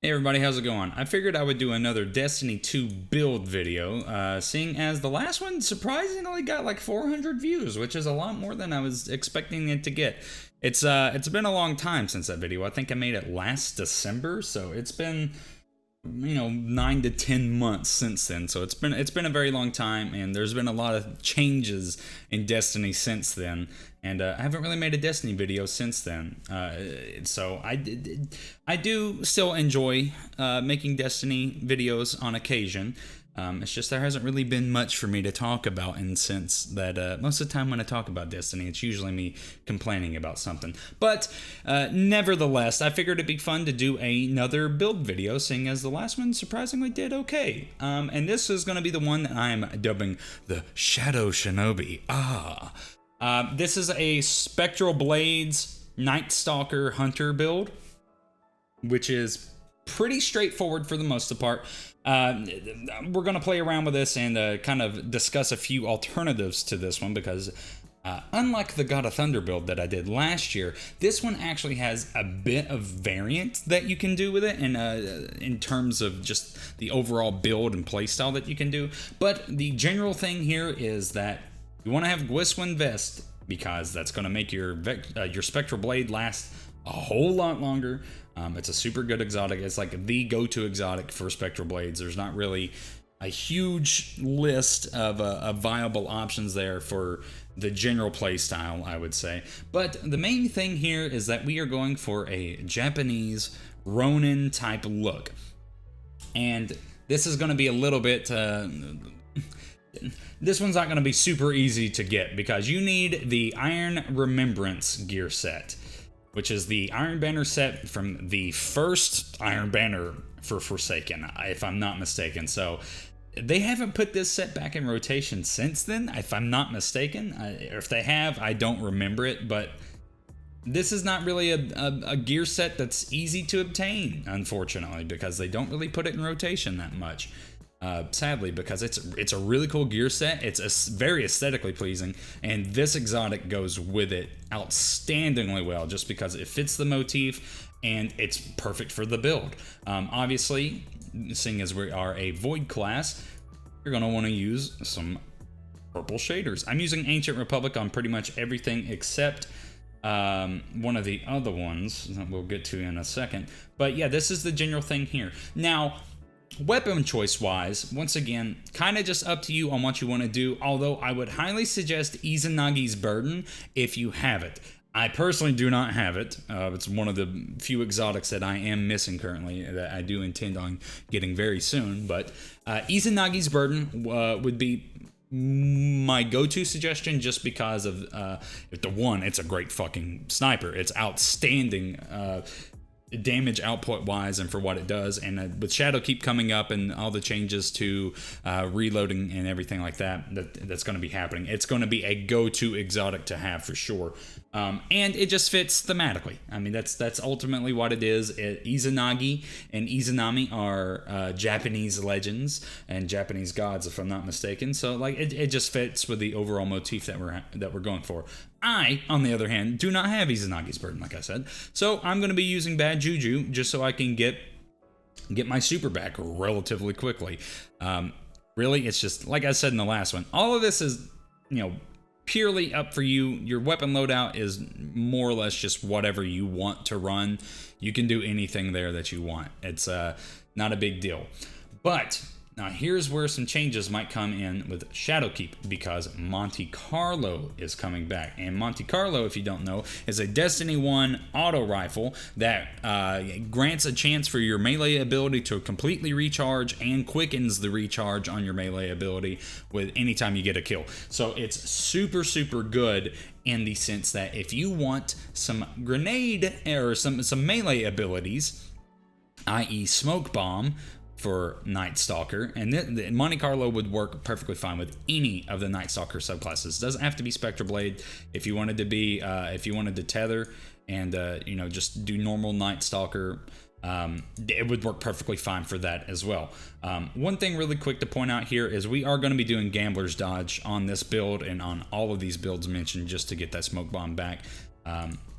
Hey everybody, how's it going? I figured I would do another Destiny 2 build video, seeing as the last one surprisingly got like 400 views, which is a lot more than I was expecting it to get. It's been a long time since that video. I think I made it last December, so it's been, 9 to 10 months since then. So it's been a very long time, and there's been a lot of changes in Destiny since then. And I haven't really made a Destiny video since then. So I do still enjoy making Destiny videos on occasion. It's just there hasn't really been much for me to talk about, and since that most of the time when I talk about Destiny, it's usually me complaining about something. But nevertheless, I figured it'd be fun to do another build video, seeing as the last one surprisingly did okay. And this is going to be the one that I'm dubbing the Shadow Shinobi. This is a Spectral Blades Nightstalker Hunter build, which is pretty straightforward for the most part. We're going to play around with this and kind of discuss a few alternatives to this one, because unlike the God of Thunder build that I did last year, this one actually has a bit of variant that you can do with it, and in terms of just the overall build and playstyle that you can do. But the general thing here is that you want to have Gliswin Vest, because that's going to make your Spectral Blade last a whole lot longer. It's a super good exotic. It's like the go-to exotic for Spectral Blades. There's not really a huge list of viable options there for the general play style, I would say. But the main thing here is that we are going for a Japanese Ronin type look. And this is going to be a little bit... this one's not going to be super easy to get, because you need the Iron Remembrance gear set, which is the Iron Banner set from the first Iron Banner for Forsaken, if I'm not mistaken. So they haven't put this set back in rotation since then, if I'm not mistaken. If they have, I don't remember it, but this is not really a gear set that's easy to obtain, unfortunately, because they don't really put it in rotation that much. Sadly, because it's a really cool gear set. It's very aesthetically pleasing, and this exotic goes with it outstandingly well, just because it fits the motif and it's perfect for the build. Obviously, seeing as we are a Void class, you're going to want to use some purple shaders. I'm using Ancient Republic on pretty much everything except one of the other ones that we'll get to in a second. But yeah, this is the general thing here. Now, weapon choice wise, once again, kind of just up to you on what you want to do, although I would highly suggest Izanagi's Burden if you have it. I personally do not have it. It's one of the few exotics that I am missing currently that I do intend on getting very soon, but Izanagi's Burden would be my go-to suggestion, just because of it's a great fucking sniper. It's outstanding damage output wise and for what it does, and with Shadowkeep coming up and all the changes to reloading and everything like that's going to be happening, it's going to be a go-to exotic to have for sure. And it just fits thematically. I mean, that's ultimately what it is. Izanagi and Izanami are Japanese legends and Japanese gods, if I'm not mistaken. So like it just fits with the overall motif that we're going for. I, on the other hand, do not have Izanagi's Burden, like I said, so I'm going to be using Bad Juju just so I can get my super back relatively quickly. Really, it's just like I said in the last one. All of this is, purely up for you. Your weapon loadout is more or less just whatever you want to run. You can do anything there that you want. It's not a big deal. But now here's where some changes might come in with Shadowkeep, because Monte Carlo is coming back. And Monte Carlo, if you don't know, is a Destiny 1 auto rifle that grants a chance for your melee ability to completely recharge and quickens the recharge on your melee ability with anytime you get a kill. So it's super, super good in the sense that if you want some grenade or some melee abilities, i.e. smoke bomb, for Nightstalker, and Monte Carlo would work perfectly fine with any of the Nightstalker subclasses. It doesn't have to be Spectral Blade. If you wanted to be, if you wanted to tether and just do normal Nightstalker, it would work perfectly fine for that as well. One thing really quick to point out here is we are going to be doing Gambler's Dodge on this build and on all of these builds mentioned, just to get that smoke bomb back,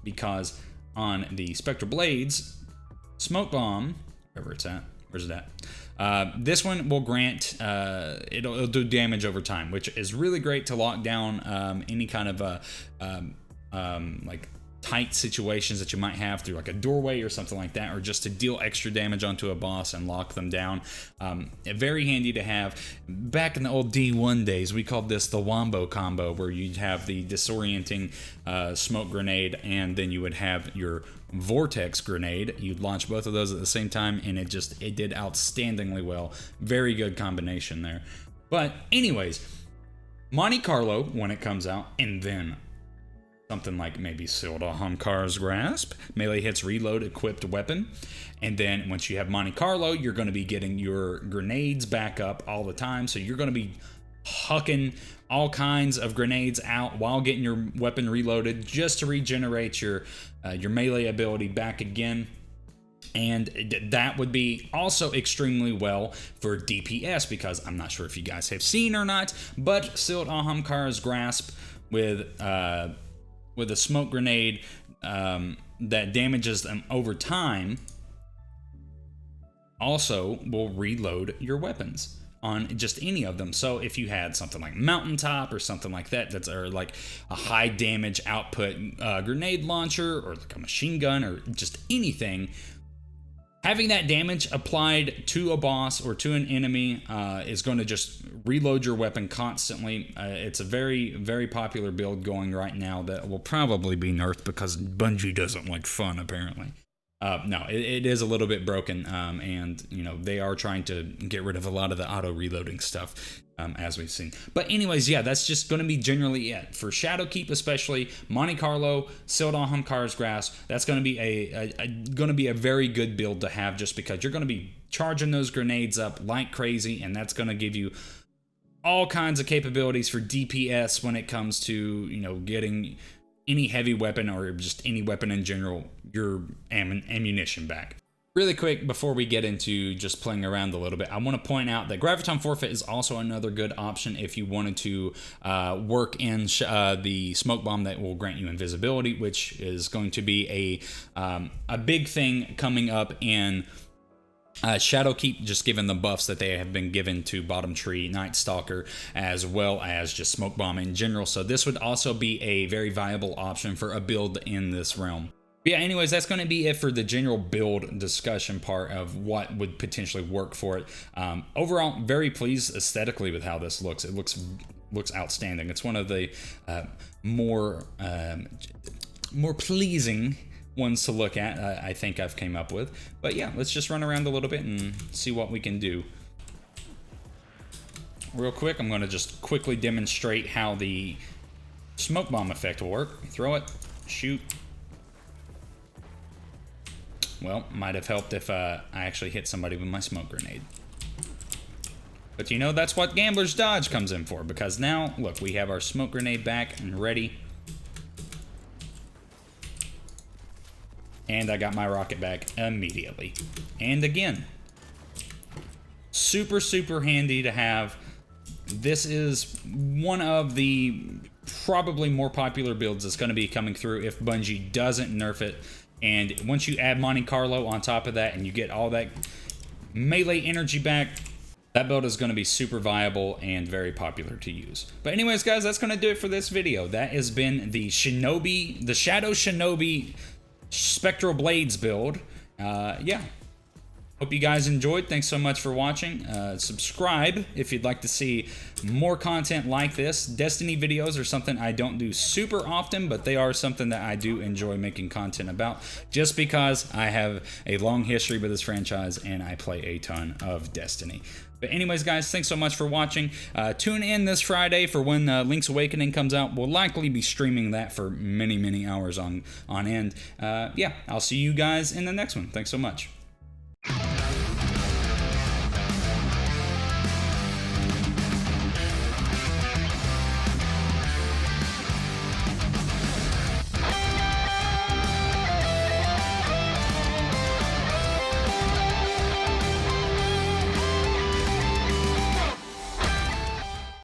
because on the Spectral Blades, smoke bomb wherever it's at. Where's that? This one will grant, it'll do damage over time, which is really great to lock down any kind of like tight situations that you might have through like a doorway or something like that, or just to deal extra damage onto a boss and lock them down. Very handy to have. Back in the old D1 days, we called this the Wombo combo, where you'd have the disorienting smoke grenade, and then you would have your vortex grenade. You'd launch both of those at the same time, and it did outstandingly well. Very good combination there. But anyways, Monte Carlo when it comes out, and then something like maybe Ahamkar's Grasp, melee hits reload equipped weapon. And then once you have Monte Carlo, you're going to be getting your grenades back up all the time. So you're going to be hucking all kinds of grenades out while getting your weapon reloaded, just to regenerate your melee ability back again. And that would be also extremely well for DPS, because I'm not sure if you guys have seen or not, but Ahamkar's Grasp with a smoke grenade that damages them over time also will reload your weapons on just any of them. So if you had something like Mountaintop or something like that, that's like a high damage output grenade launcher, or like a machine gun, or just anything, having that damage applied to a boss or to an enemy is going to just reload your weapon constantly. It's a very, very popular build going right now that will probably be nerfed because Bungie doesn't like fun, apparently. No, it is a little bit broken, and you know, they are trying to get rid of a lot of the auto reloading stuff, as we've seen. But anyways, yeah, that's just going to be generally it for Shadowkeep, especially Monte Carlo, Ahamkar's Grasp. That's going to be a very good build to have, just because you're going to be charging those grenades up like crazy, and that's going to give you all kinds of capabilities for DPS when it comes to, you know, getting any heavy weapon, or just any weapon in general, your ammunition back. Really quick, before we get into just playing around a little bit, I want to point out that Graviton Forfeit is also another good option if you wanted to work in the smoke bomb that will grant you invisibility, which is going to be a big thing coming up in Shadowkeep, just given the buffs that they have been given to Bottom Tree, Nightstalker, as well as just Smoke Bomb in general. So this would also be a very viable option for a build in this realm. But yeah, anyways, that's going to be it for the general build discussion part of what would potentially work for it. Overall, very pleased aesthetically with how this looks. It looks outstanding. It's one of the more pleasing ones to look at, I think I've came up with. But yeah, let's just run around a little bit and see what we can do. Real quick, I'm going to just quickly demonstrate how the smoke bomb effect will work. Throw it, shoot. Well, might have helped if I actually hit somebody with my smoke grenade. But you know, that's what Gambler's Dodge comes in for, because now, look, we have our smoke grenade back and ready. And I got my rocket back immediately. And again, super, super handy to have. This is one of the probably more popular builds that's going to be coming through if Bungie doesn't nerf it. And once you add Monte Carlo on top of that and you get all that melee energy back, that build is going to be super viable and very popular to use. But anyways, guys, that's going to do it for this video. That has been the Shinobi, the Shadow Shinobi Spectral Blades build. Yeah, hope you guys enjoyed. Thanks so much for watching. Subscribe if you'd like to see more content like this. Destiny videos are something I don't do super often, but they are something that I do enjoy making content about, just because I have a long history with this franchise and I play a ton of Destiny. But anyways, guys, thanks so much for watching. Tune in this Friday for when Link's Awakening comes out. We'll likely be streaming that for many, many hours on end. Yeah, I'll see you guys in the next one. Thanks so much.